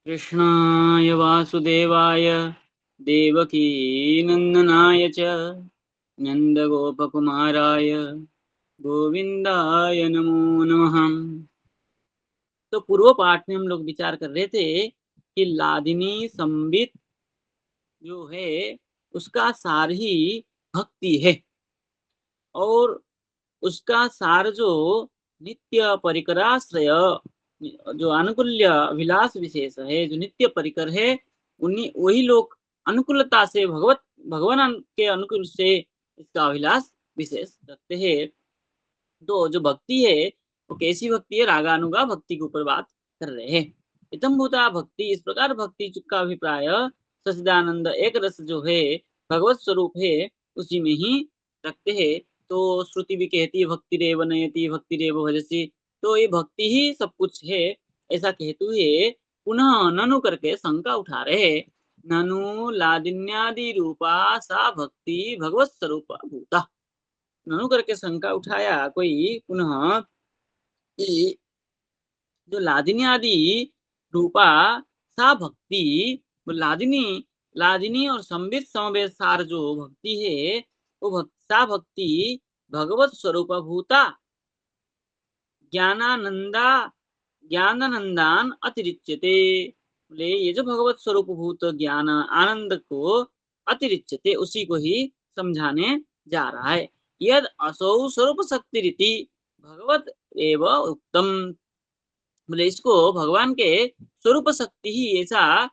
कृष्णाय वासुदेवाय देवकी नंदनाय च नंदगोपकुमाराय गोविंदाय नमो नमः। तो पूर्व पाठ में हम लोग विचार कर रहे थे कि लादिनी संबित जो है उसका सार ही भक्ति है, और उसका सार जो नित्य परिकराश्रय, जो अनुकूल्य विलास विशेष है, जो नित्य परिकर है, उन्हीं वही लोग अनुकूलता से भगवान के अनुकूल से इसका अभिलाष विशेष रखते हैं। तो जो भक्ति है वो कैसी भक्ति है, रागानुगा भक्ति के ऊपर बात कर रहे हैं। इतम भूता भक्ति, इस प्रकार भक्ति का अभिप्राय सचिदानंद एक रस जो है भगवत स्वरूप है उसी में ही रखते हैं। तो श्रुति भी कहती है भक्ति रेव नयति भक्ति रेव भजसी, तो ये भक्ति ही सब कुछ है ऐसा कहते हुए पुनः ननु करके शंका उठा रहे हैं। ननु लादिन्यादि रूपा सा भक्ति भगवत स्वरूप भूता। ननु करके शंका उठाया कोई पुनः कि जो लादिनी आदि रूपा सा भक्ति, वो लादिनी लादिनी और संबित समवेत सार जो भक्ति है वो सा भक्ति भगवत स्वरूप भूता ज्ञानानंदा ज्ञानानंदान अतिरिच्यते। बोले ये जो भगवत स्वरूप भूत ज्ञान आनंद को अतिरिच्यते उसी को ही समझाने जा रहा है। यद असौ स्वरूप शक्ति रीति भगवत एव उत्तम। बोले इसको भगवान के स्वरूप शक्ति ही ऐसा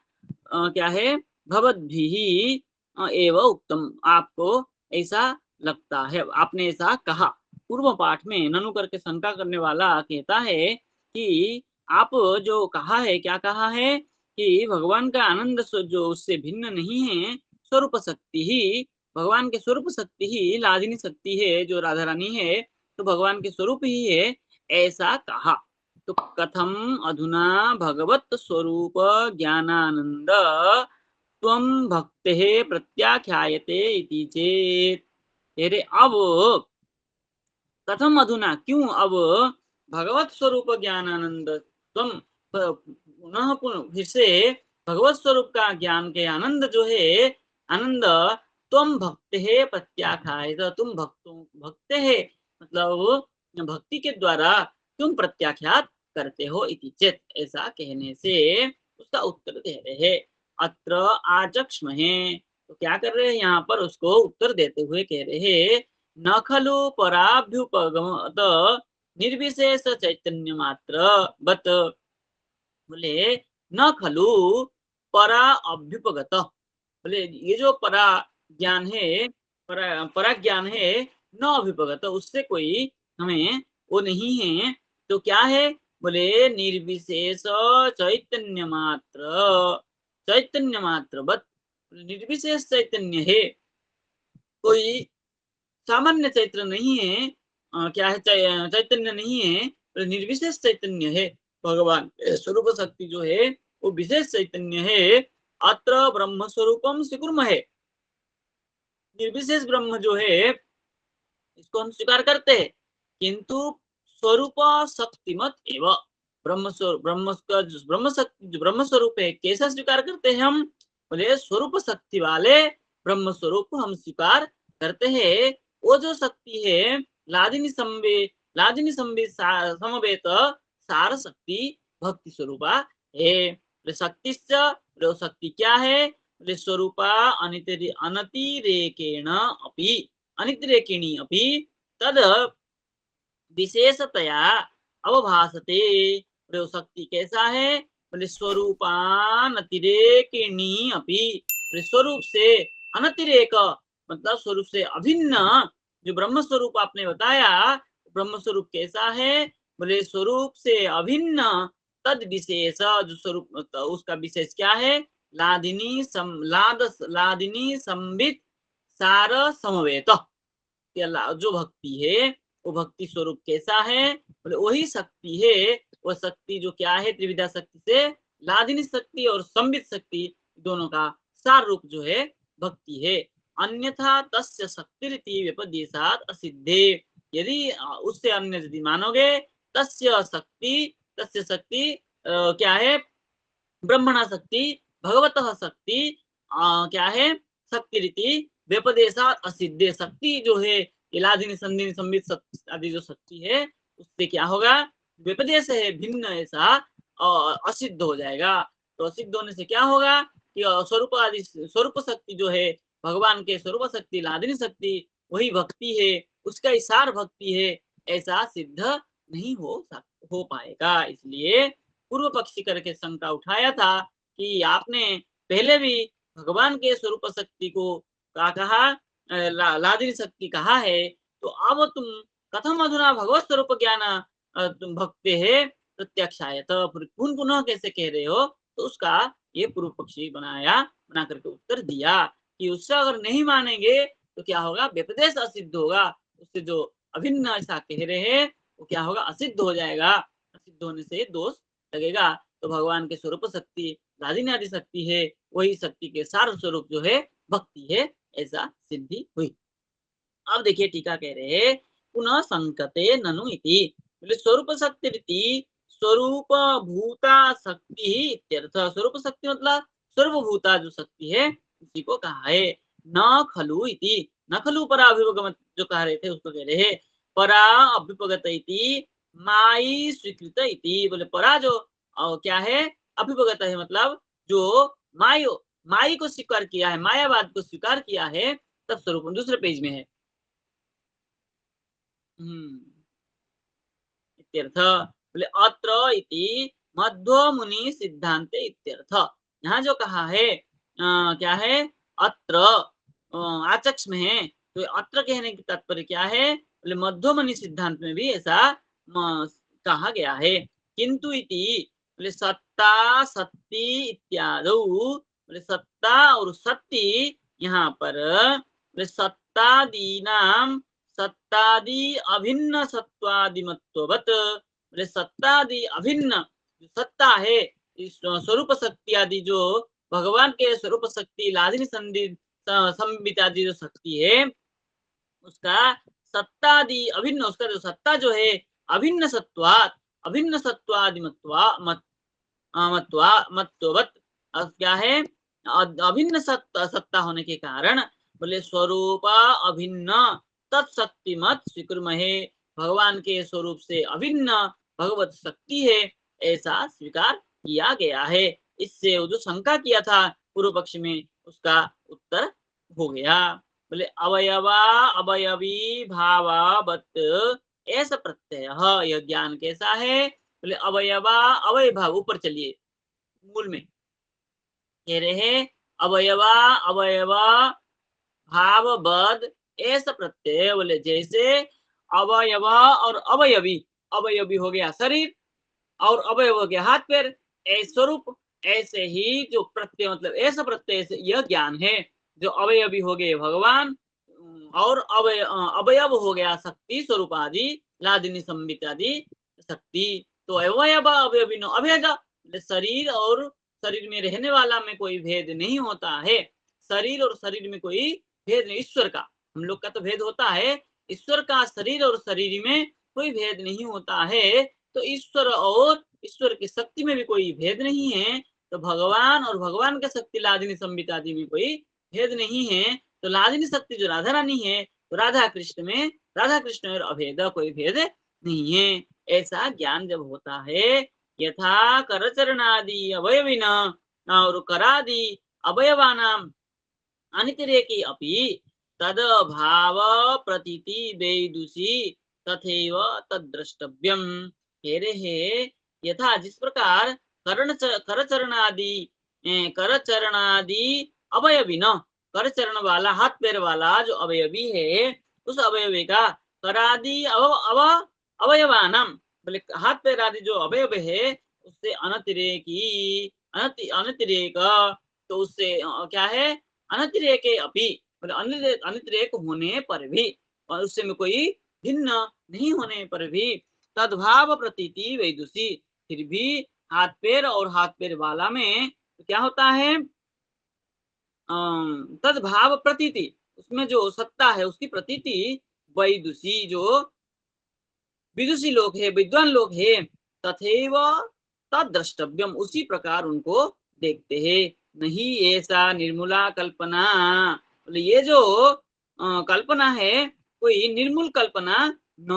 क्या है, भवद्भि एव उत्तम, आपको ऐसा लगता है, आपने ऐसा कहा। पूर्व पाठ में ननु करके शंका करने वाला कहता है कि आप जो कहा है, क्या कहा है कि भगवान का आनंद जो उससे भिन्न नहीं है, स्वरूप शक्ति ही, भगवान के स्वरूप शक्ति ही लादिनी शक्ति है जो राधा रानी है, तो भगवान के स्वरूप ही है ऐसा कहा। तो कथम अधुना भगवत स्वरूप ज्ञानानंद त्वं भक्तेः प्रत्याख्यायते इति चेत। अरे अब कथम अधुना, क्यों अब भगवत स्वरूप ज्ञानानंद तुम पुनः फिर से भगवत स्वरूप का ज्ञान के आनंद जो है, आनंद तुम भक्त है प्रत्याख्याय, तुम भक्त है मतलब भक्ति के द्वारा तुम प्रत्याख्यात करते हो इति चेत, ऐसा कहने से उसका उत्तर दे रहे हैं। अत्र आचक्ष्महे, तो क्या कर रहे हैं यहाँ पर, उसको उत्तर देते हुए कह रहे हैं न खलु पराभ्युपगमत निर्विशेष चैतन्य मात्र बत। बोले न खलु परा अभ्युपगत, बोले ये जो परा ज्ञान है, परा ज्ञान है, न अभ्युपगत, उससे कोई हमें वो नहीं है। तो क्या है, बोले निर्विशेष चैतन्य मात्र, चैतन्य मात्र बत, निर्विशेष चैतन्य है, कोई सामान्य चैत्र नहीं है। क्या है, चैतन्य नहीं है, तो निर्विशेष चैतन्य है। भगवान स्वरूप शक्ति जो है वो विशेष चैतन्य है। अत्र ब्रह्म स्वरूपम स्वीकुर्म है, निर्विशेष ब्रह्म जो है इसको हम स्वीकार करते हैं, किंतु स्वरूप शक्तिमत एवं ब्रह्म ब्रह्म स्वरूप है, कैसा स्वीकार करते हैं हम, बोले स्वरूप शक्ति वाले ब्रह्म स्वरूप को हम स्वीकार करते हैं। वो जो शक्ति है लादिनी संवेद समवेत सार शक्ति भक्ति स्वरूपा है। शक्ति शक्ति क्या है, स्वरूपा अनतिरेकेण अपि, अनितिरेकिणी अपि तद विशेषतया अवभासते। प्रयोग शक्ति कैसा है, बोले स्वरूपानतिरेकिणी अपि, स्वरूप से अनतिरेक मतलब स्वरूप से अभिन्न, जो ब्रह्म स्वरूप आपने बताया ब्रह्म स्वरूप कैसा है, बोले स्वरूप से अभिन्न तद विशेष, जो स्वरूप उसका विशेष क्या है, लादिनी संबित सार समवेत। जो भक्ति है वो भक्ति स्वरूप कैसा है, बोले वही शक्ति है। वो शक्ति जो क्या है, त्रिविधा शक्ति से लादिनी शक्ति और संबित शक्ति दोनों का सार रूप जो है भक्ति है। अन्यथा तस्य शक्ति व्यपदेशात असिद्धे, यदि उससे अन्य यदि मानोगे, तस्य शक्ति क्या है, ब्रह्मणा शक्ति भगवतः शक्ति क्या है शक्ति रीति व्यपदेशा असिद्धे शक्ति जो है इलादिनी संधिनी संबित आदि जो शक्ति है उससे क्या होगा व्यपदेश है भिन्न ऐसा असिद्ध हो जाएगा। तो असिद्ध होने से क्या होगा कि स्वरूप आदि स्वरूप शक्ति जो है भगवान के स्वरूप शक्ति लादिनी शक्ति वही भक्ति है उसका इशार भक्ति है ऐसा सिद्ध नहीं हो पाएगा। इसलिए पूर्व पक्षी करके शंका उठाया था कि आपने पहले भी भगवान के स्वरूप शक्ति को क्या कहा लादिनी शक्ति कहा है तो अब तुम कथम अधुना भगवत स्वरूप ज्ञान तुम भक्ते है प्रत्यक्षायत पुनः पुनः कैसे कह रहे हो। तो उसका ये पूर्व पक्षी बना करके उत्तर दिया कि उससे अगर नहीं मानेंगे तो क्या होगा व्यपदेश असिद्ध होगा उससे जो अभिन्न ऐसा कह रहे हैं वो क्या होगा असिद्ध हो जाएगा। असिद्ध होने से दोष लगेगा। तो भगवान के स्वरूप शक्ति लादिनी आदि शक्ति है वही शक्ति के सार स्वरूप जो है भक्ति है ऐसा सिद्धि हुई। अब देखिए टीका कह रहे हैं पुनः संकते ननु इति बोले स्वरूप शक्ति रीति स्वरूप भूता शक्ति इत्यर्थ। स्वरूप शक्ति मतलब स्वरूप भूता जो शक्ति है उसी को कहा है। न खलु इति न खलु परा अभिभगम जो कह रहे थे उसको कह रहे हैं परा अभ्युपगत इति माई स्वीकृत इति बोले परा जो क्या है अभ्युपगत है मतलब जो माई को स्वीकार किया है मायावाद को स्वीकार किया है तब स्वरूप दूसरे पेज में है इत्यर्थ बोले अत्र इति मध्व मुनि सिद्धांत इत्यर्थ। यहाँ जो कहा है क्या है अत्र आचक्ष में है तो अत्र कहने की तात्पर्य क्या है बोले मध्व मुनि सिद्धांत में भी ऐसा कहा गया है। किंतु इति बोले सत्ता सत्ती इत्यादि बोले सत्ता और सत्ती यहाँ पर बोले सत्तादी नाम सत्तादि अभिन्न सत्वादिमत्ववत बोले सत्तादि अभिन्न सत्ता है स्वरूप शक्ति आदि जो भगवान के स्वरूप शक्ति लादिनी संबित आदि जो शक्ति है उसका सत्तादि अभिन्न उसका जो सत्ता जो है अभिन्न सत्वादि मत्ववत क्या है अभिन्न सत्ता होने के कारण बोले स्वरूप अभिन्न तत्शक्तिमत स्वीकुर्महे भगवान के स्वरूप से अभिन्न भगवत शक्ति है ऐसा स्वीकार किया गया है। इससे वो जो शंका किया था पूर्व पक्ष में उसका उत्तर हो गया। बोले अवयवा अवयवी भावावत ऐसा प्रत्यय यह ज्ञान कैसा है बोले अवयवा अवय भाव ऊपर चलिए मूल में कह रहे हैं अवयवा अवयवा भावबद ऐसा प्रत्यय बोले जैसे अवयवा और अवयवी हो गया शरीर और अवयव हो गया हाथ पैर स्वरूप ऐसे ही जो प्रत्यय मतलब ऐसा प्रत्यय से यह ज्ञान है जो अवयवी हो गए भगवान और अवयव हो गया शक्ति स्वरूप आदि लादिनी संबित आदि शक्ति। तो अवयव अवयवी नो अभेद शरीर और शरीर में रहने वाला में कोई भेद नहीं होता है। शरीर और शरीर में कोई भेद नहीं। ईश्वर का हम लोग का तो भेद होता है ईश्वर का शरीर और शरीर में कोई भेद नहीं होता है। तो ईश्वर और ईश्वर की शक्ति में भी कोई भेद नहीं है। तो भगवान और भगवान का शक्ति लादिनी संबित आदि में कोई भेद नहीं है। तो लादिनी शक्ति जो राधा रानी है तो राधा कृष्ण और अभेद कोई भेद नहीं है। ऐसा ज्ञान जब होता है यथा करचरणादि अवयविन और करादि अवयवानाम अनितिरेकी अपि तद भाव प्रतीति वैदुषी तथैव तद्द्रष्टव्यम। कह रहे हैं यथा जिस प्रकार करचरणादि अवयवी न करचरण वाला हाथ पैर वाला जो अवयवी है उस अवयवी का करादि अवयवानम बोले हाथ पैर आदि जो अवयव है उससे अनतिरेक तो उससे क्या है अनतिरेक अपि बोले अनतिरेक होने पर भी और उससे में कोई भिन्न नहीं होने पर भी तद्भाव प्रतीति वैदुषी फिर भी हाथ पैर और हाथ पैर वाला में तो क्या होता है तद्भाव प्रतीति उसमें जो सत्ता है उसकी प्रतीति वैदुषी जो विदुषी लोग है विद्वान लोग है तथैव तद द्रष्टव्यम, उसी प्रकार उनको देखते हैं। नहीं ऐसा निर्मूला कल्पना, बोले ये जो कल्पना है कोई निर्मूल कल्पना न,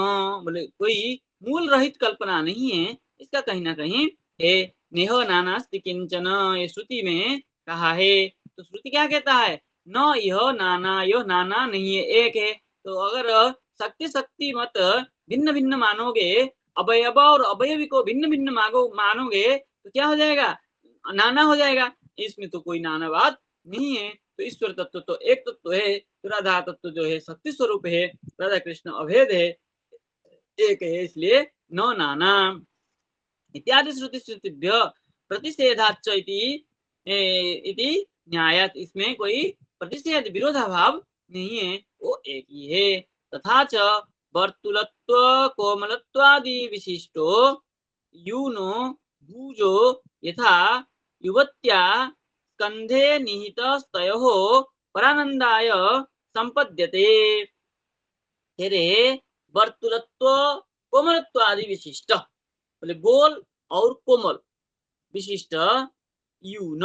बोले कोई मूल रहित कल्पना नहीं है, इसका कहीं ना कहीं है। नेह नानास्ति किंचन, ये श्रुति में कहा है। तो श्रुति क्या कहता है? न यह नाना, यह नाना नहीं है, एक है। तो अगर शक्ति शक्ति मत भिन्न भिन्न मानोगे, अवयव और अवयवी को भिन्न भिन्न मानोगे तो क्या हो जाएगा? नाना हो जाएगा। इसमें तो कोई नाना बात नहीं है। तो ईश्वर तत्व तो एक तत्व है, तो राधा तत्व जो है शक्ति स्वरूप है, राधा कृष्ण अभेद है, एक है, इसलिए न नाना इत्यादि श्रुति श्रुतिभ्य प्रतिषेधाच्च इति न्यायात, इसमें कोई प्रतिषेध विरोधाभाव नहीं है, वो एक ही है। तथा च वर्तुलत्व कोमलत्वादि विशिष्टो यूनो भुजो यथा युवत्या स्कंधे निहित स्तयोः परानंदाय संपद्यते। तेरे वर्तुलत्व कोमलत्वादि विशिष्ट, बोले गोल और कोमल विशिष्ट, यून,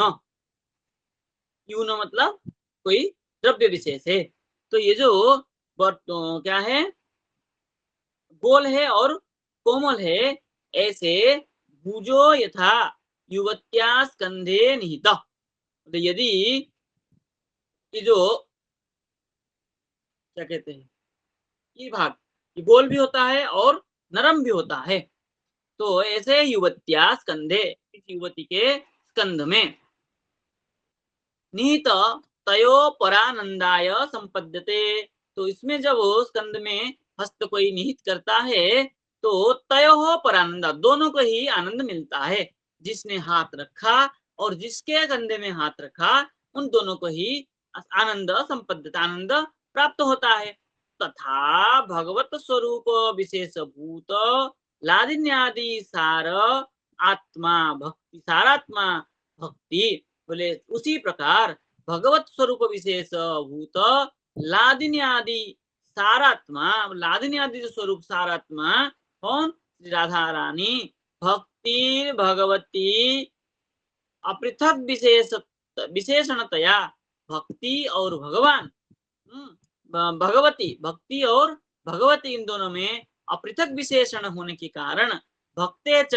यून मतलब कोई द्रव्य विशेष है। तो ये जो क्या है, गोल है और कोमल है, ऐसे भुजो यथा युवत्या स्कंधे निहित, तो यदि ये जो क्या कहते हैं, ये भाग ये गोल भी होता है और नरम भी होता है, तो ऐसे युवत्या स्कंधे, इस युवती के स्कंध में निहित तयो परानंदाय संपद्यते, तो इसमें जब स्कंद में हस्त कोई निहित करता है तो तयो परानंदा, दोनों को ही आनंद मिलता है। जिसने हाथ रखा और जिसके कंधे में हाथ रखा, उन दोनों को ही आनंद संपद्यता, आनंद प्राप्त होता है। तथा भगवत स्वरूप विशेष भूत लादिन्यादि सार आत्मा भक्ति, सारात्मा भक्ति, बोले उसी प्रकार भगवत स्वरूप विशेष भूत लादिनी आदि सारात्मा, लादिनी आदि जो स्वरूप सारात्मा कौन? श्री राधा रानी, भक्ति भगवती अपृथक विशेष विशेषणतया, भक्ति और भगवान, भगवती, भक्ति और भगवती, इन दोनों में अपृथक विशेषण होने के कारण भक्ते च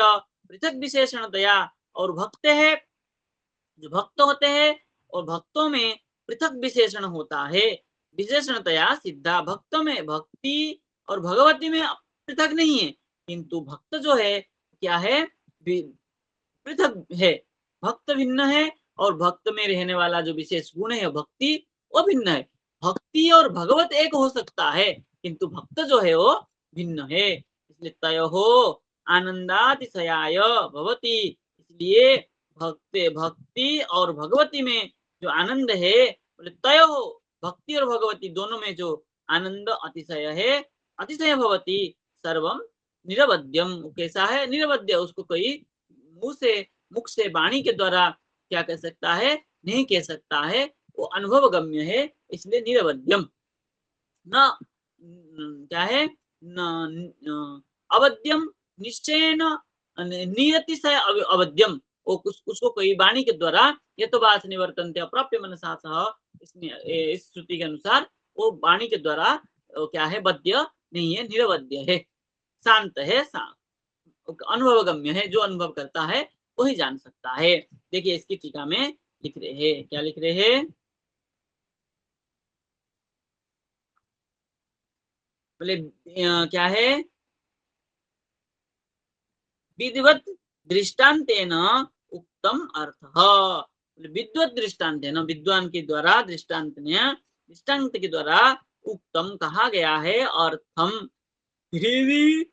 पृथक विशेषणतया, और भक्त है जो भक्त होते हैं और भक्तों में पृथक विशेषण होता है, विशेषणतया सिद्धा, भक्तों में भक्ति और भगवती में पृथक नहीं है, किंतु भक्त जो है क्या है, पृथक है। भक्त भिन्न है और भक्त में रहने वाला जो विशेष गुण है भक्ति, वो भिन्न है। भक्ति और भगवत एक हो सकता है, किंतु भक्त जो है वो भिन्न है। इसलिए तय हो आनंदातिशयाय भवती, इसलिए भक्ति और भगवती में जो आनंद है, बोले तय हो, भक्ति और भगवती दोनों में जो आनंद अतिशय है, अतिशय भवती सर्वम निरवध्यम, कैसा है? निरवध्य, उसको कोई मुख से वाणी के द्वारा क्या कह सकता है? नहीं कह सकता है, वो अनुभव गम्य है, इसलिए निरवध्यम। न क्या है? न अवध्यम निश्चयन, नियतिशय अवध्यम, उसको कोई वाणी के द्वारा ये तो बात निवर्तन्ते अप्राप्य मनसा सह, इसमें इस श्रुति के अनुसार वो वाणी के द्वारा क्या है? बद्य नहीं है, निरवध्य है, शांत है, अनुभव गम्य है, जो अनुभव करता है वही जान सकता है। देखिए इसकी टीका में लिख रहे हैं, क्या लिख रहे हैं? बोले क्या है? विधिवत दृष्टांतेन उक्तम अर्थ, विद्वत दृष्टांतेन, विद्वान के द्वारा दृष्टांत के द्वारा उक्तम कहा गया है, अर्थम हृदय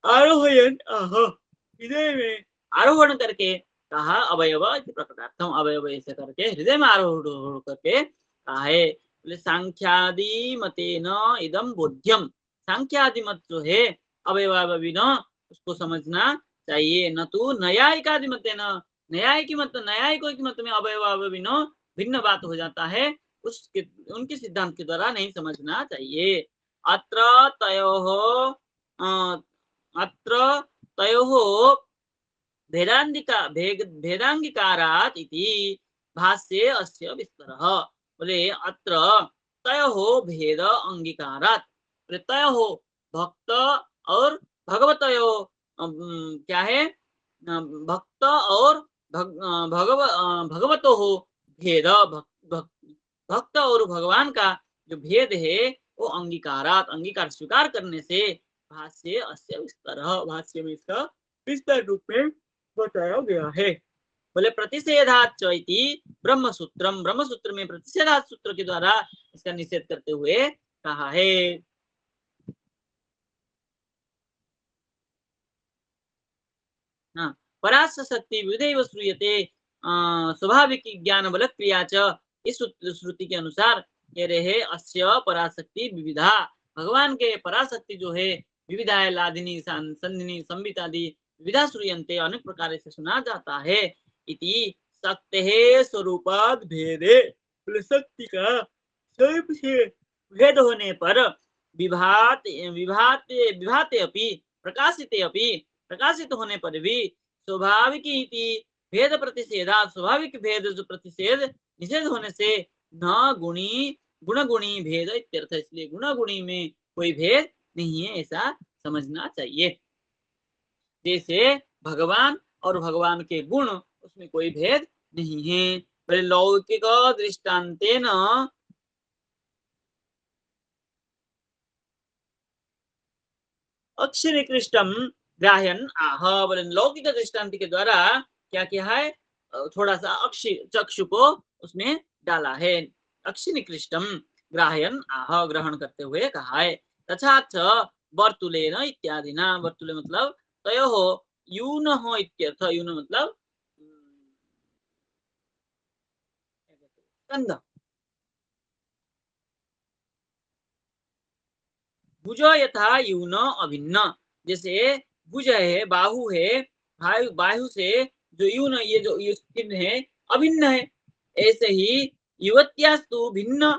आरोहयन, हृदय में आरोहण करके कहा, अवयव प्रकटार्थम, अवयव ऐसे करके हृदय में आरोहण करके कहा है। बोले सांख्यादि मतेन इदम बोध्यम, सांख्यादि मत जो है अवयवाविन, उसको समझना चाहिए, न तो न्यायिकादि मतेन, न्यायिकों के मत में अवयवाविन भिन्न बात हो जाता है, उसके उनके सिद्धांत के द्वारा नहीं समझना चाहिए। अत्र तयोः अत्र तयोः भेदांगीकारात् इति भाष्ये अस्य विस्तरः। बोले अत्र तयोः भेद अंगीकारात्, बोले तयोः भक्त और भगवतयोः क्या है, भक्त और भगवतोः भेद, भक्त और भगवान का जो भेद है वो अंगीकारात, अंगीकार स्वीकार करने से भाष्य अस्य विस्तार, भाष्य में इसका विस्तार रूप में बताया गया है। बोले प्रतिषेधाच इति ब्रह्मसूत्रम, ब्रह्मसूत्र में प्रतिषेधात सूत्र के द्वारा इसका निषेध करते हुए कहा है। हाँ, परास शक्ति विविधैव श्रूयते स्वाभाविक ज्ञान बल क्रिया च, इस श्रुति के अनुसार कह रहे हैं अस्य पराशक्ति विविधा, भगवान के पराशक्ति जो है विविधा है, लादिनी संधिनी संबित आदि विविधा श्रूयन्ते, अनेक प्रकार से सुना जाता है। इति शक्ति स्वरूपाद भेदे, शक्ति का स्वरूप से भेद होने पर विभात विभाते विभाते अपि प्रकाशिते अपि, प्रकाशित होने पर भी स्वाभाविक भेद प्रतिषेधा, स्वाभाविक भेद जो प्रतिषेध निषेध होने से न गुणी गुण गुणी भेद इत्यर्थ, इसलिए गुण गुणी में कोई भेद नहीं है, ऐसा समझना चाहिए। जैसे भगवान और भगवान के गुण, उसमें कोई भेद नहीं है। लौकिक दृष्टान्तेन अक्षरिकृष्टम ग्राह्यन आह, बोले लौकिक दृष्टांत के द्वारा क्या किया है, थोड़ा सा चक्षु को उसमें डाला है। अक्षिनिकृष्टम ग्राह्यन आह, ग्रहण करते हुए कहा है। तथा च वर्तुलेन इत्यादि ना, वर्तुले मतलब तयोः यूनः इत्यर्थ, यून मतलब कंध, भुज यथा यून अभिन्न, जैसे भुज है, बाहु है, बाहु से जो यून, ये जो चिन्ह है अभिन्न है, ऐसे ही युवत्यास्तु भिन्न,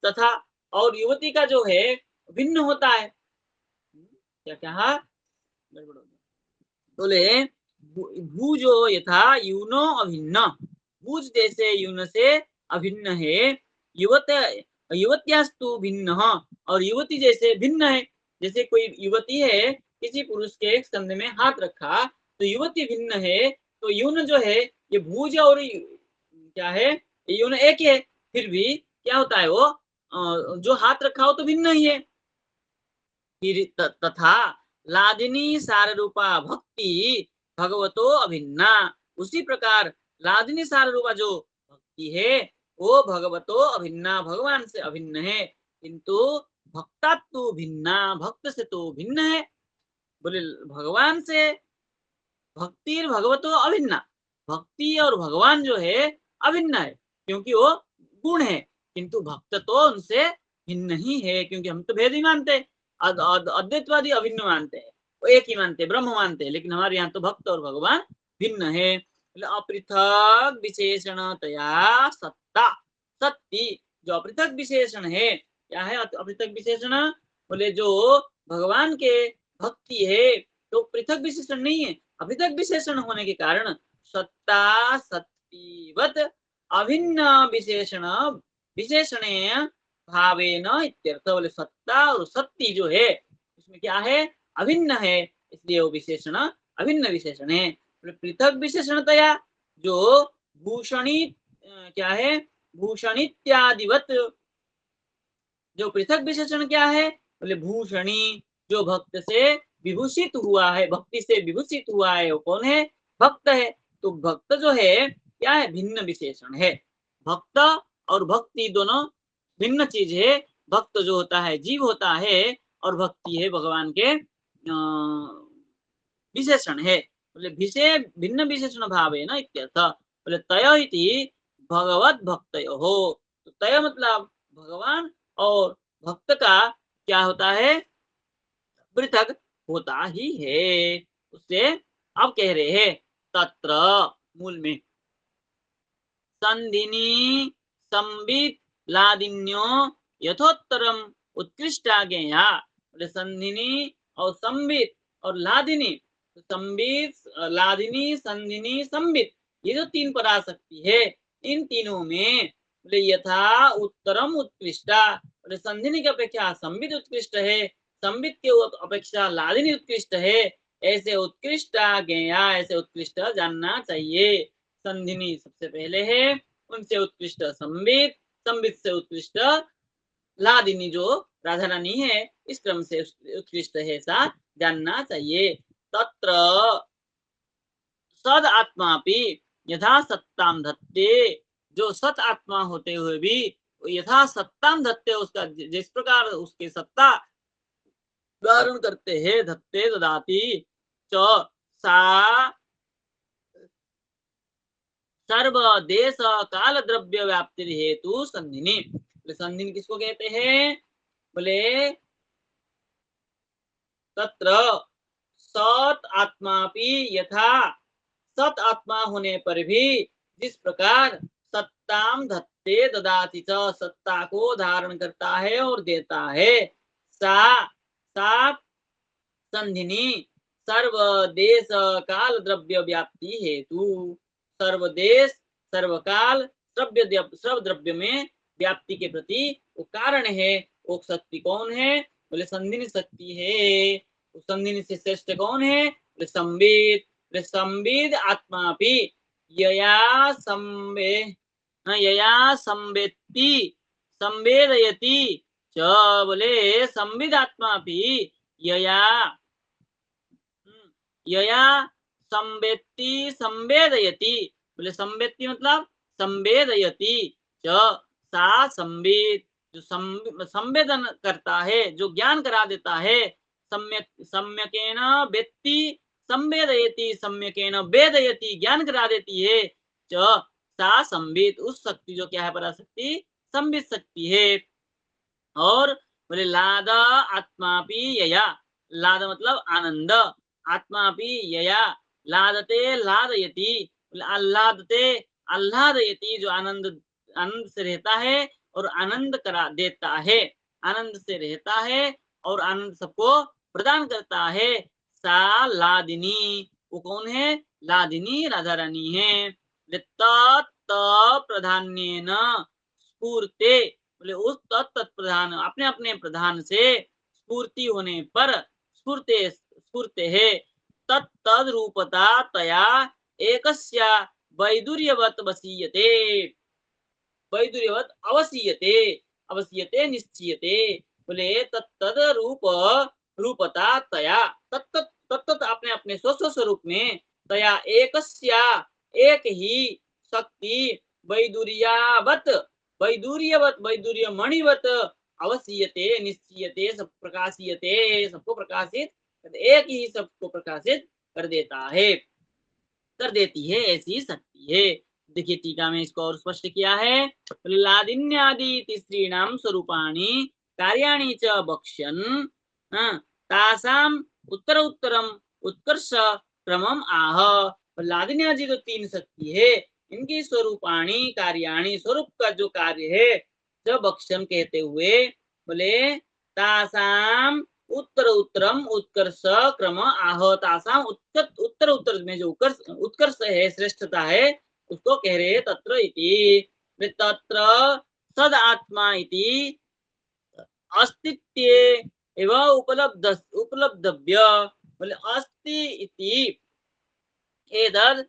तथा और युवती का जो है भिन्न होता है। क्या कहा, बोले भूजो यथा यूनो अभिन्न, भूज जैसे यून से अभिन्न है, युवत युवत्यास्तु भिन्न, और युवती जैसे भिन्न है। जैसे कोई युवती है, किसी पुरुष के स्तंभ में हाथ रखा तो युवती भिन्न है, तो यून जो है ये भूज और क्या है, यून एक है, फिर भी क्या होता है वो जो हाथ रखा हो तो भिन्न ही है। फिर तथा लादिनी सार रूपा भक्ति भगवतो अभिन्ना, उसी प्रकार लादिनी सार रूपा जो भक्ति है वो भगवतो अभिन्ना, भगवान से अभिन्न है, किंतु भक्तात्तु भिन्ना, भक्त से तो भिन्न है। बोले भगवान से भक्ति भगवतो अभिन्ना, भक्ति और भगवान जो है अभिन्न है, क्योंकि वो गुण है, किंतु भक्त तो उनसे भिन्न ही है, क्योंकि हम तो भेद ही मानते हैं, अद्वैतवादी अभिन्न मानते हैं, वो एक ही मानते हैं, ब्रह्म मानते हैं, लेकिन हमारे यहाँ तो भक्त और भगवान भिन्न है। अपृथक विशेषणतया सत्ता, सत्ती जो अपृथक विशेषण है, क्या है अपृथक विशेषण, बोले जो भगवान के भक्ति है तो पृथक विशेषण नहीं है, अपृथक विशेषण होने के कारण सत्ता सत्तीवत अभिन्न विशेषण विशेषणे भावेन इत्यर्थ, बोले सत्ता और सत्ती जो है उसमें क्या है, अभिन्न है, इसलिए वो विशेषण अभिन्न विशेषण है। पृथक विशेषणतया जो भूषणी क्या है, भूषणित्यादिवत, जो पृथक विशेषण क्या है, बोले भूषणी जो भक्त से विभूषित हुआ है, भक्ति से विभूषित हुआ है, वो कौन है, भक्त है। तो भक्त जो है क्या है, भिन्न विशेषण है। भक्त और भक्ति दोनों भिन्न चीज है। भक्त जो होता है जीव होता है, और भक्ति है भगवान के विशेषण है। बोले भिन्न विशेषण भाव है ना इत्यर्थ। बोले तय इति भगवत भक्तयो हो, तो तय मतलब भगवान और भक्त का क्या होता है, पृथक होता ही है। उससे अब कह रहे हैं तत्र मूल में संधिनी संबित लादिन्यो यथोत्तरम उत्कृष्टा ज्ञेया, संधिनी और संबित और लादिनी, संबित, लादिनी, संधिनी, संबित, ये जो तीन पराशक्ति है, इन तीनों में बोले यथा उत्तरम उत्कृष्टा, बोले संधिनी की अपेक्षा संबित उत्कृष्ट है, संबित के अपेक्षा लादिनी उत्कृष्ट है, ऐसे उत्कृष्ट ज्ञेया, ऐसे उत्कृष्ट जानना चाहिए। संधिनी सबसे पहले है, उनसे उत्कृष्ट संबित, संबित से उत्कृष्ट लादिनी जो राधा रानी है, इस क्रम से उत्कृष्ट है, ऐसा जानना चाहिए। तत्र सद आत्मापि यथा सत्ताम धत्ते, जो सत आत्मा होते हुए भी यथा सत्ताम धत्ते, उसका जिस प्रकार उसके सत्ता धारण करते हैं, धत्ते ददाति च सा सर्व देश काल द्रव्य व्याप्ति हेतु संधिनी। संधिनी किसको कहते हैं? बोले तत्र सत आत्मापि यथा, सत आत्मा होने पर भी जिस प्रकार सत्ताम धत्ते ददाति च, सत्ता को धारण करता है और देता है, सा सा संधिनी सर्व देश काल द्रव्य व्याप्ति हेतु, सर्वदेश सर्वकाल सर्व द्रव्य में व्याप्ति के प्रति वो कारण है। वो शक्ति कौन है? बोले संधिनी शक्ति है। संधिनी से श्रेष्ठ कौन है? बोले संबित। बोले संबित आत्मा भी यया संवेत्ति संवेदयति च, बोले संबित आत्मा भी यया यया संवेत्ति संवेदयति, बोले संवेत्ति मतलब संवेदयति च, सा संवेद, जो संवेदन करता है, जो ज्ञान करा देता है, सम्यक सम्यकेन वेत्ति संवेदयति, सम्यकेन वेदयति, ज्ञान करा देती है, च सा संवित, उस शक्ति जो क्या है पराशक्ति, संवित शक्ति है। और बोले लाद आत्मापि यया, लाद मतलब आनंद, आत्मापि यया लादते लादयति, आह्लादते आह्लादयति, जो आनंद आनंद से रहता है और आनंद करा देता है, आनंद से रहता है और आनंद सबको प्रदान करता है, सा लादिनी, वो कौन है? लादिनी राधा रानी है। तत् प्रधान्येन स्फूर्ते, बोले उस तत्त प्रधान, अपने अपने प्रधान से स्फूर्ति होने पर, स्फूर्ते स्फूर्ते है, तद रूपता तया एकस्या वैदुर्यवत वसीयते, वैदुर्यवत अवसीयते, अवसीयते निश्चीयते, बोले तत्तद रूप रूपता तया, तत्त तत्त अपने अपने स्व स्वरूप में, तया एकस्या एक ही शक्ति, वैदुर्यावत वैदुर्यवत वैदुर्य मणिवत अवसीयते निश्चीयते, सब प्रकाशियते, सबको प्रकाशित, एक ही सबको प्रकाशित कर देता है, कर देती है, ऐसी शक्ति है। देखिए टीका में इसको और स्पष्ट किया है। लादिन्यादि तिसृणाम स्वरूपाणि कार्याणि च वक्ष्यन् तासाम उत्तर उत्तरम उत्कर्ष क्रमम आह। लादिन्यादि जो तीन शक्ति है, इनकी स्वरूपाणी कार्याणी, स्वरूप का जो कार्य है, च वक्ष्यन् कहते हुए, बोले तासाम उत्तर उत्तरम उत्कर्ष क्रम आह, तासाम उत्तर उत्तर में जो उत्कर्ष है, श्रेष्ठता है, उसको कह रहे तत्र इति। तत्र सद आत्मा इति अस्तित्वे एव उपलब्धव्य, बोले अस्ति इति एतद्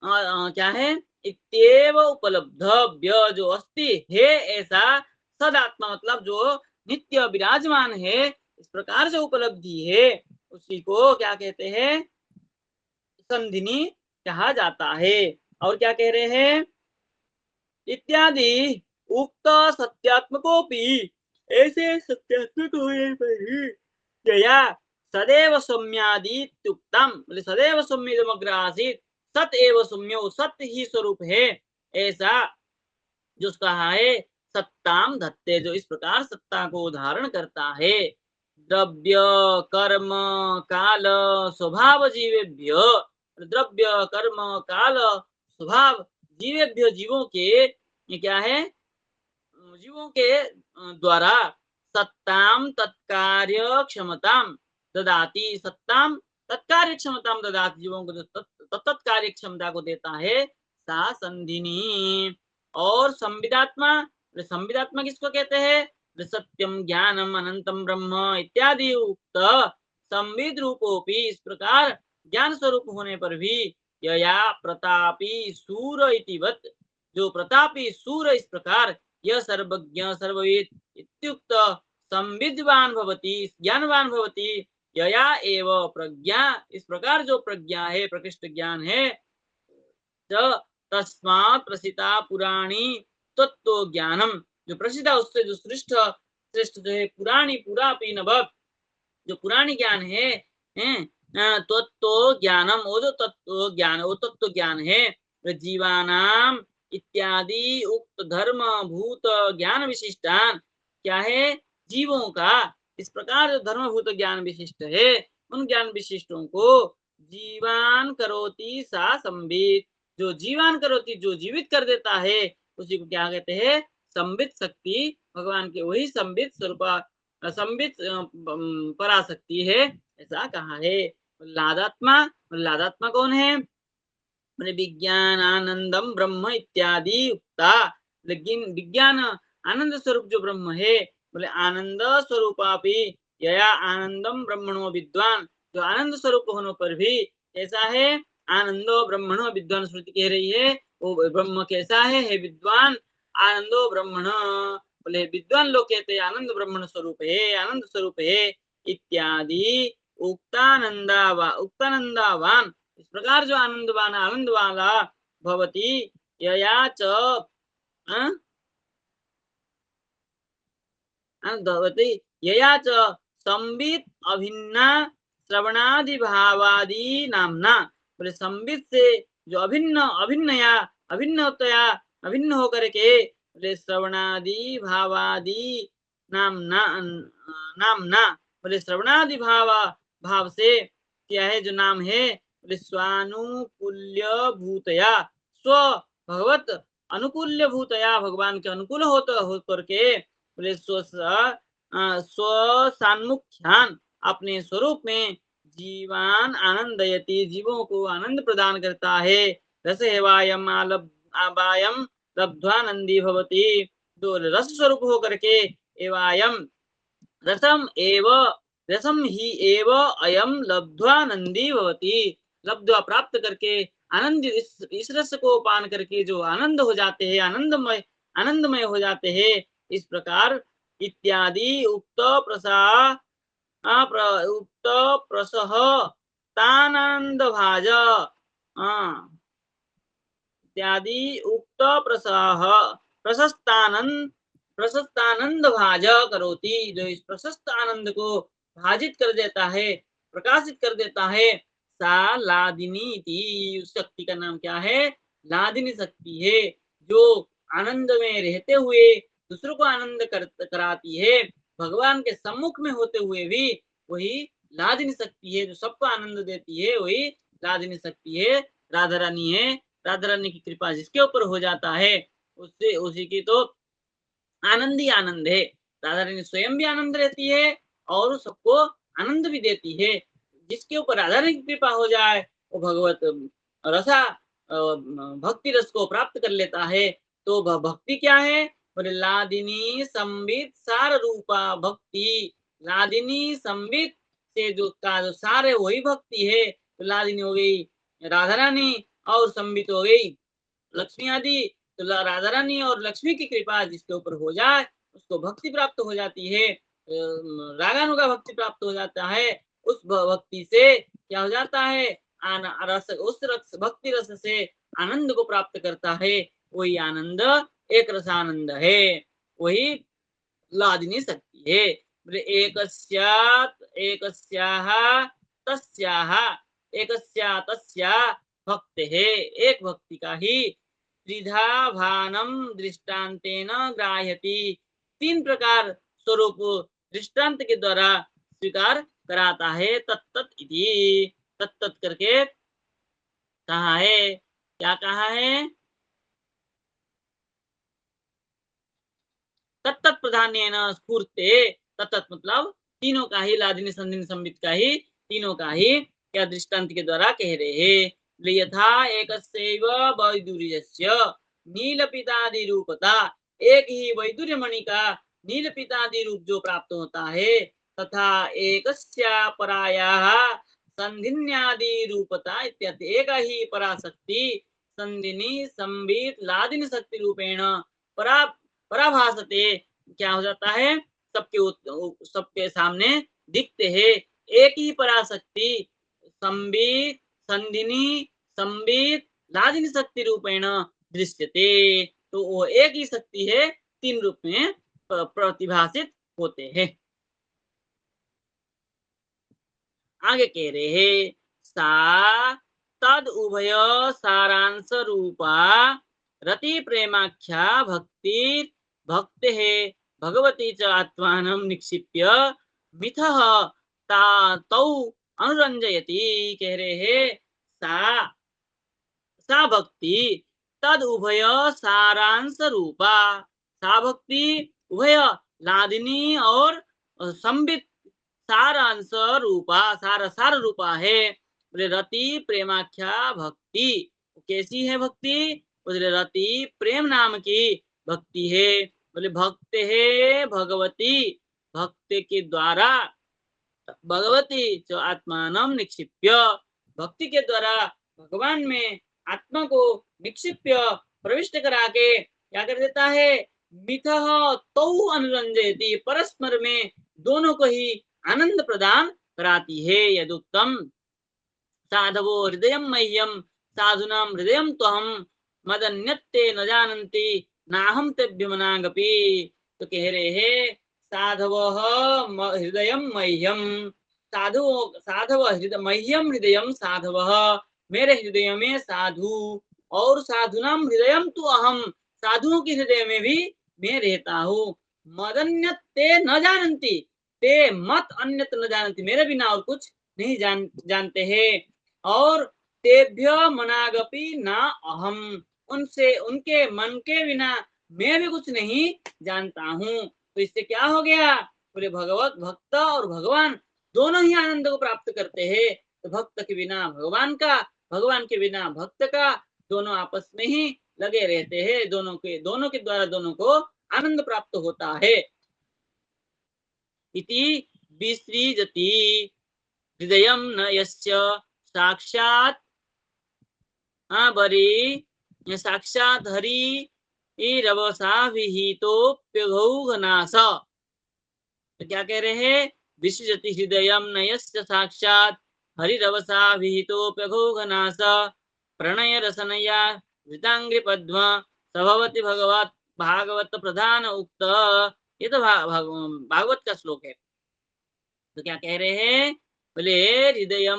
क्या है? इत्येव उपलब्धव्य, जो अस्ति है ऐसा, सद आत्मा मतलब जो नित्य विराजमान है, इस प्रकार से उपलब्धि है, उसी को क्या कहते हैं? संधिनी कहा जाता है। और क्या कह रहे हैं? इत्यादि उक्त सत्यात्मकोपि, ऐसे सत्यात्मक होने पर ही यया सदैव सौम्यादित्युक्तम, बोले सदैव सौम्यमग्र आसीत, सत एव सौम्यो, सत्य ही स्वरूप है, ऐसा जो कहा है, सत्ताम धत्ते, जो इस प्रकार सत्ता को धारण करता है, द्रव्य कर्म काल स्वभाव जीवेभ्य, द्रव्य कर्म काल स्वभाव जीवेभ्य, जीवों के, ये क्या है? जीवों के द्वारा सत्ताम तत्कार्य क्षमताम ददाति, सत्ताम तत्कार्य क्षमता ददाति, जीवों को जो तत्त कार्य क्षमता को देता है, सा संधिनी। और संविदात्मा, संविदात्मा किसको कहते हैं? सत्यम ज्ञानम अनंतम ब्रह्म इत्यादि उक्त संविद रूपोपि, इस प्रकार ज्ञान स्वरूप होने पर भी यया प्रतापी सूर इतिवत, जो प्रतापी सूर इस प्रकार यह सर्वज्ञ सर्वविद इत्युक्त संविद्वान भवति, ज्ञानवान भवति, यया एव प्रज्ञा, इस प्रकार जो प्रज्ञा है, प्रकृष्ट ज्ञान है, तस्मात् प्रसिता पुराणी तत्व ज्ञानम, जो प्रसिद्ध उससे जो श्रेष्ठ श्रेष्ठ जो है पुराणी पुरापी नभ, जो पुराणी ज्ञान है, तत्व ज्ञानम, वो जो तत्व ज्ञान, वो तत्व ज्ञान है, जीवानाम इत्यादि उक्त धर्म भूत ज्ञान विशिष्टान, क्या है? जीवों का इस प्रकार जो धर्मभूत ज्ञान विशिष्ट है, उन ज्ञान विशिष्टों को जीवान करोति सा संबित, जो जीवान करोति, जो जीवित कर देता है, उसी को क्या कहते हैं? संबित शक्ति। भगवान के वही संबित स्वरूप, संबित पराशक्ति है, ऐसा कहा है। लादात्मा, लादात्मा कौन है? विज्ञान आनंदम ब्रह्म इत्यादि उक्ता, लेकिन विज्ञान आनंद स्वरूप जो ब्रह्म है, बोले आनंद स्वरूपापि यया आनंदम ब्रह्मणो विद्वान, जो आनंद स्वरूप होने पर भी कैसा है? आनंदो ब्रह्मणो विद्वान, श्रुति कह रही है वो ब्रह्म कैसा है विद्वान, आनंदो ब्रह्मण, बोले विद्वान लोग कहते हैं आनंद ब्रह्मण स्वरूप है, आनंद स्वरूप है, इत्यादि उक्तानंदावान, इस प्रकार जो आनंदवान आनंद वाला भवति, यया च भवति, यया च संबित अभिन्ना श्रवणादि भावादि नामना, बोले संबित से जो अभिन्न अभिन्नया अभिन्नतया अभिन्न होकर के, बोले श्रवणादि भावादि नामना नामना, बोले श्रवणादि भाव से क्या है जो नाम है? बोले स्वानुकूल्य भूतया, स्व भगवत अनुकूल्य भूतया, भगवान के अनुकूल होकर के, बोले स्वसान्मुख्यान, अपने स्वरूप में जीवान आनंदयति, जीवों को आनंद प्रदान करता है। रस हेवायम आबायम लब्ध्वानंदी भवति, जो रस स्वरूप होकर के एवायम रसम एव रसम ही एव अयम लब्ध्वानंदी भवति, लब्ध्वा प्राप्त करके आनंद, इस रस को पान करके जो आनंद हो जाते हैं, आनंदमय हो जाते हैं, इस प्रकार इत्यादि उक्त प्रसह तानंद भाज, इत्यादि उक्त प्रसह प्रशस्तानंद भाज करोति, जो इस प्रशस्त आनंद को भाजित कर देता है, प्रकाशित कर देता है, सा लादिनी थी, उस शक्ति का नाम क्या है? लादिनी शक्ति है, जो आनंद में रहते हुए दूसरों को आनंद कराती है, भगवान के सम्मुख में होते हुए भी वही लादिनी शक्ति है, जो सबको आनंद देती है, वही लादिनी शक्ति है, राधा रानी है। राधा रानी की कृपा जिसके ऊपर हो जाता है, उससे उसी की तो आनंद ही आनंद है। राधा रानी स्वयं भी आनंद रहती है और सबको आनंद भी देती है। जिसके ऊपर राधा रानी की कृपा हो जाए, वो भगवत रसा भक्ति रस को प्राप्त कर लेता है। तो भक्ति क्या है? बोले लादिनी संबित सार रूपा भक्ति, लादिनी संबित से जो सार है वही भक्ति है। तो लादिनी हो गई राधा रानी और संबित हो गई लक्ष्मी आदि। तो राधा रानी और लक्ष्मी की कृपा जिसके ऊपर हो जाए उसको भक्ति प्राप्त हो जाती है, रागानुगा भक्ति प्राप्त हो जाता है। उस भक्ति से क्या हो जाता है? रस, उस रस भक्ति रस से आनंद को प्राप्त करता है। वही आनंद एक रसानंद है, वही लादिनी शक्ति है। बोले एकस्याः तस्याः एकस्या तस्या भक्त है, एक भक्ति का ही त्रिधा भानम दृष्टांतेन ग्राह्यति, तीन प्रकार स्वरूप दृष्टांत के द्वारा स्वीकार कराता है। तत्त इति, तत्त करके कहा है, क्या कहा है? तत्त प्रधान्येन स्फूर्ते, तत्त मतलब तीनों का ही, लादिनी संधिनी संबित का ही, तीनों का ही क्या दृष्टांत के द्वारा कह रहे हैं। यथा एकस्यैव वैदुर्यस्य नीलपितादि रूपता, एक ही वैदुर्य मणि का नीलपितादि रूप जो प्राप्त होता है, तथा एकस्या परायाः संधिन्यादि रूपता इत्यर्थ, एक ही पराशक्ति संधिनी संबित लादिन शक्ति रूपेण परा पराभासते, क्या हो जाता है, सबके सामने दिखते हैं। एक ही पराशक्ति संबित संधिनी संबित लादिन शक्ति रूपेण दृश्यते, तो वो एक ही शक्ति है, तीन रूप में प्रतिभाषित होते हैं। आगे कह रहे हैं, सा तद उभय सारांश रूपा रति प्रेमाख्या भक्ति भक्ते भगवती च आत्मानं निक्षिप्य मिथः तौ अनुरंजयति। कह रहे हैं, सा सा भक्ति तद उभय सारांश रूपा, सा भक्ति उभय लादिनी और संबित सारांश रूपा, सार सार रूपा है। बोले रति प्रेमाख्या भक्ति, कैसी है भक्ति, बोले रति प्रेम नाम की भक्ति है। बोले भक्त है भगवती, भक्त के द्वारा भगवती जो आत्मानं निक्षिप्य, भक्ति के द्वारा भगवान में आत्मा को निक्षिप्य प्रविष्ट करा के क्या कर देता है, मिथः तौ अनुरंजयति, परस्पर में दोनों को ही आनंद प्रदान कराती है। यदुक्तम साधवो हृदय मह्यम साधुनां हृदय त्वहं मदन्यत्ते न जानन्ति नाहं तेभ्यमनागपि। तो कह रहे हैं, साधवः हृदय मह्यम, साधु साधव हृदय मह्यम हृदय साधवः, मेरे हृदय में साधु, और साधुनाम हृदय तो अहम, साधुओं के हृदय में भी मैं रहता हूँ। मदन्यत ते न जानती, ते मत अन्यत न जानती, मेरे बिना और कुछ नहीं जानते हैं। और तेभ्य मनागपि ना अहम, उनसे उनके मन के बिना मैं भी कुछ नहीं जानता हूँ। तो इससे क्या हो गया, बोले भगवत भक्त और भगवान दोनों ही आनंद को प्राप्त करते हैं। तो भक्त के बिना भगवान का, भगवान के बिना भक्त का, दोनों आपस में ही लगे रहते हैं। दोनों के द्वारा दोनों को आनंद प्राप्त होता है। इति विसृजति हृदय न यस्य साक्षात् बरी साक्षात् हरि रवसा विहितोप्यघौघनाश। तो क्या कह रहे हैं, विसृजति हृदय न यस्य साक्षात् हरिरवसा विहितोप्यघौघनाश प्रणय रसनया वृतांग्रि पद्म सभवति भगवत भागवत प्रधान उक्त। ये तो भागवत का श्लोक है। तो क्या कह रहे हैं, बोले हृदय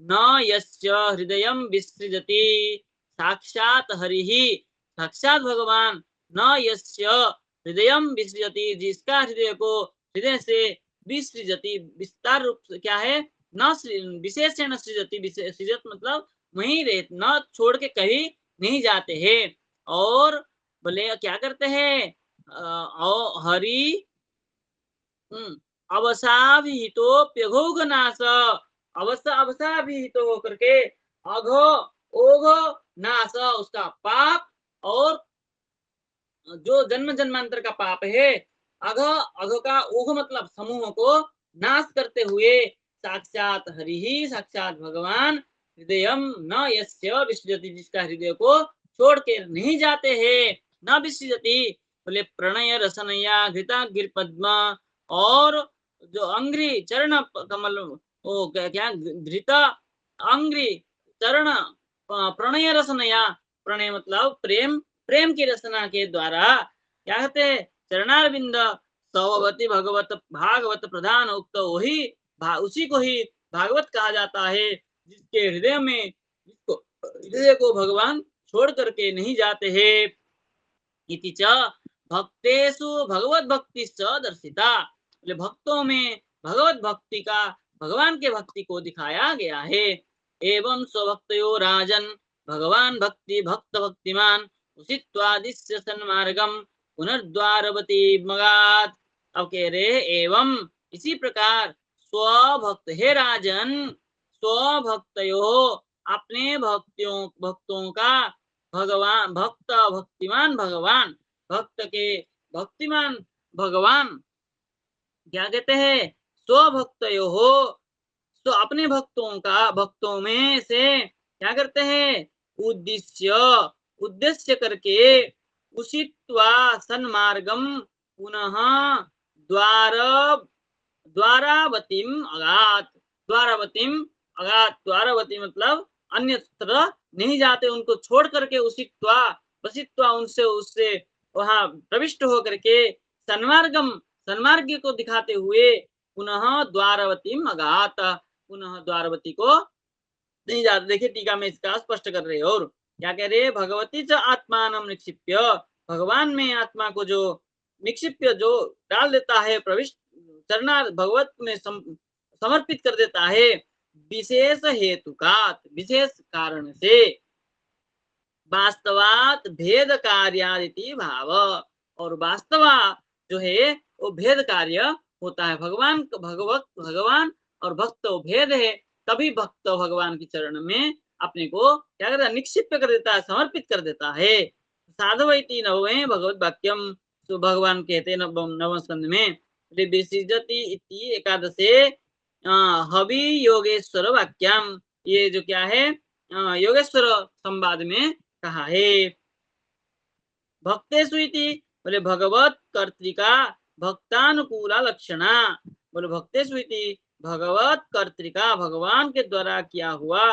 न यस्य हृदय विसृजति साक्षात हरिहि, साक्षात भगवान, न यस्य हृदय विसृजति, जिसका हृदय को हृदय से विसृजति, विस्तार रूप से क्या है, न विशेषण सृजति, सृजत मतलब वहीं रह, न छोड़ के कहीं नहीं जाते हैं। और बोले क्या करते हैं, हरि अवसाभिहितोप्यघोघनाश, अवसाभिहित होकर के अघो ओघ नाश, उसका पाप और जो जन्म जन्मांतर का पाप है, अघ अघ का ओघ मतलब समूह को नाश करते हुए साक्षात हरि ही, साक्षात भगवान, हृदय न यस्य विसृजति, जिसका हृदय को छोड़ के नहीं जाते हैं, न विसृजति। बोले प्रणय रसनया घृता गिर पद्म, और जो अंग्री चरण कमल, वो क्या घृत अंग्री चरण प्रणय रसनया, प्रणय मतलब प्रेम, प्रेम की रचना के द्वारा क्या कहते हैं, चरणारविंद सववती भगवत भागवत प्रधान उक्त, वही उसी को ही भागवत कहा जाता है, जिसके हृदय में, जिसको हृदय को भगवान छोड़ करके नहीं जाते हैं। इति च भक्तेषु भगवत भक्ति च दर्शिता, भक्तों में भगवत भक्ति का, भगवान के भक्ति को दिखाया गया है। एवं स्वभक्तयो राजन भगवान भक्ति भक्त भक्तिमान उषित्वादिश्य सन्मार्गम पुनर्द्वारवती मगात। अब कह रहे एवं इसी प्रकार स्वभक्त, हे राजन स्वभक्तयो, अपने भक्तों का, भक्तिमान भगवान, भक्त के भक्तिमान भगवान क्या कहते हैं, स्वभक्तयो हो, तो अपने भक्तों में से क्या करते हैं, उद्देश्य उद्देश्य करके, उषित्वा सन्मार्गम पुनः द्वार द्वारावतीम अगात, द्वारावतीम अगात, द्वारावती मतलब अन्यत्र नहीं जाते, उनको छोड़ करके उषित्वा वसित्वा, उनसे उससे वहां प्रविष्ट होकर के सन्मार्गम, सन्मार्ग को दिखाते हुए, पुनः द्वारावतीम अगात, पुनः द्वारवती को नहीं जाते। देखिए टीका में इसका स्पष्ट कर रहे हैं, और क्या कह रहे हैं, भगवती च आत्मानम निक्षिप्य, भगवान में आत्मा को जो निक्षिप्य, जो डाल देता है, प्रविष्ट चरणार भगवत में समर्पित कर देता है, विशेष हेतु का, विशेष कारण से, वास्तवात भेद कार्यादिति भाव, और वास्तवा जो है वो भेद कार्य होता है, भगवान और भक्त भेद है, तभी भक्त भगवान की चरण में अपने को क्या करता है, निक्षिप्त कर देता है, समर्पित कर देता है। साधवैति नवमे भगवत वाक्यम, तो भगवान कहते हैं नवम स्कंद में, विसृजति इति एकादशे हवि योगेश्वर वाक्यम, ये जो क्या है, योगेश्वर संवाद में कहा है। भक्तेषु इति, बोले भगवत कर्तिका भक्तानुकूला लक्षणा, बोले भक्तेषु इति भगवत कर्तिका, भगवान के द्वारा किया हुआ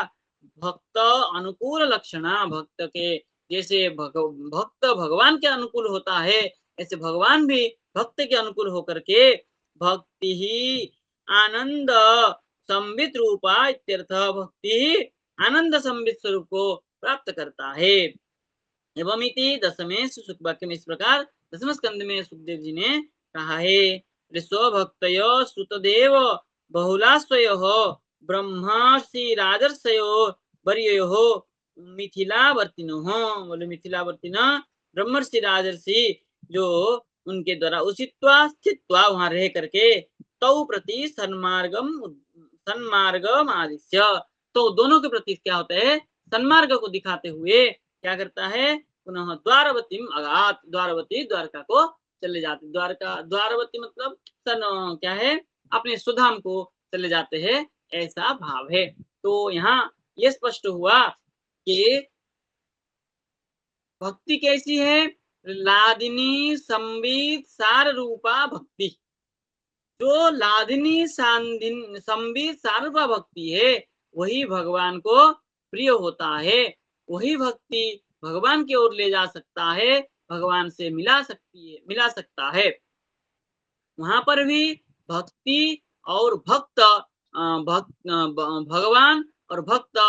भक्त अनुकूल लक्षणा, भक्त के जैसे भक्त भगवान के अनुकूल होता है, ऐसे भगवान भी भक्त के अनुकूल होकर के भक्ति ही आनंद संवित रूपा इत्यर्थ, भक्ति ही आनंद संवित स्वरूप को प्राप्त करता है। एवं इति दशमे सुख वाक्य में, इस प्रकार दसम स्कंद में सुखदेव जी ने कहा है, स्वभक्तयो श्रुतदेव बहुलाश्वयो ब्रह्मर्षि राजर्षयो वर्यो मिथिलावर्तिनो, बोले मिथिलावर्तिनो ब्रह्मर्षि राजर्षि जो उनके द्वारा उषित्वा स्थित्वा वहां रह करके, तौ प्रति सन्मार्गम आदिश्य, तो दोनों के प्रति क्या होता है, सन्मार्ग को दिखाते हुए क्या करता है, पुनः द्वारवतीम अगात, द्वारवती द्वारका को चले जाते, द्वारका द्वारवती मतलब सन क्या है, अपने सुधाम को चले जाते हैं, ऐसा भाव है। तो यहाँ ये स्पष्ट हुआ कि भक्ति कैसी है, लादिनी संबित सार रूपा भक्ति, जो लादिनी संबित सार रूपा भक्ति है, वही भगवान को प्रिय होता है, वही भक्ति भगवान की ओर ले जा सकता है, भगवान से मिला सकता है। वहां पर भी भक्ति और भगवान और भक्त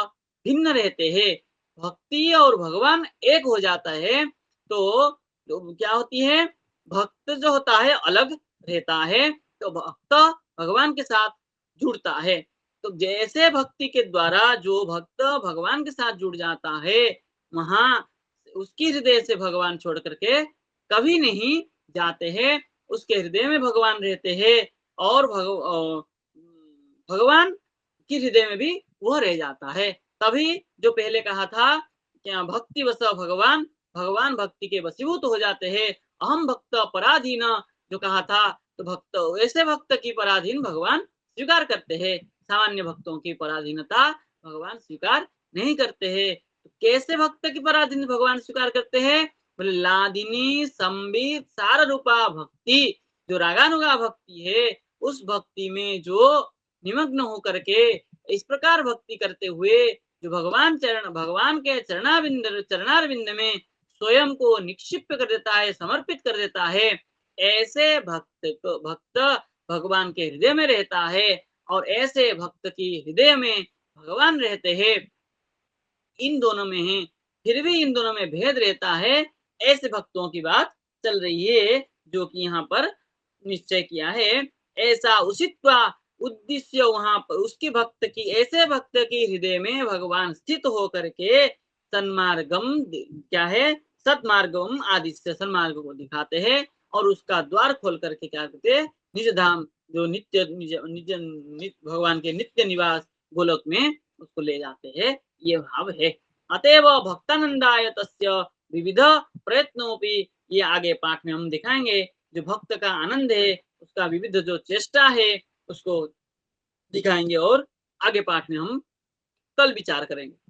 भिन्न रहते हैं, भक्ति और भगवान एक हो जाता है तो क्या होती है, भक्त जो होता है अलग रहता है, तो भक्त भगवान के साथ जुड़ता है। तो जैसे भक्ति के द्वारा जो भक्त भगवान के साथ जुड़ जाता है, वहां उसकी हृदय से भगवान छोड़ करके कभी नहीं जाते हैं, उसके हृदय में भगवान रहते हैं, और भगवान के हृदय में भी वह रह जाता है। तभी जो पहले कहा था क्या, भक्ति वश भगवान, भगवान भक्ति के वशीभूत हो जाते हैं, अहम भक्त पराधीन जो कहा था, तो भक्त ऐसे भक्त की पराधीन भगवान स्वीकार करते हैं, सामान्य भक्तों की पराधीनता भगवान स्वीकार नहीं करते हैं। तो कैसे भक्त की पराधीन भगवान स्वीकार करते हैं, बोले लादिनी संबित सार रूपा भक्ति, जो रागानुगा भक्ति है, उस भक्ति में जो निमग्न होकर के इस प्रकार भक्ति करते हुए जो भगवान के चरणारविंद में स्वयं को निक्षिप्त कर देता है, समर्पित कर देता है, ऐसे भक्त भगवान के हृदय में रहता है, और ऐसे भक्त की हृदय में भगवान रहते हैं। इन दोनों में है, फिर भी इन दोनों में भेद रहता है, ऐसे भक्तों की बात चल रही है, जो कि यहाँ पर निश्चय किया है। ऐसा उषित्वा उद्देश्य, वहां पर उसकी भक्त की, ऐसे भक्त की हृदय में भगवान स्थित होकर के सन्मार्गम क्या है, सतमार्गम आदि से सन्मार्ग को दिखाते हैं, और उसका द्वार खोल करके क्या करते हैं, निज धाम जो नित्य निज भगवान के नित्य निवास गोलोक में उसको ले जाते हैं, ये भाव है। अतएव भक्तानंदाय तस्य विविध प्रयत्नोपि, ये आगे पाठ में हम दिखाएंगे। जो भक्त का आनंद है उसका विविध जो चेष्टा है उसको दिखाएंगे और आगे पाठ में हम कल विचार करेंगे।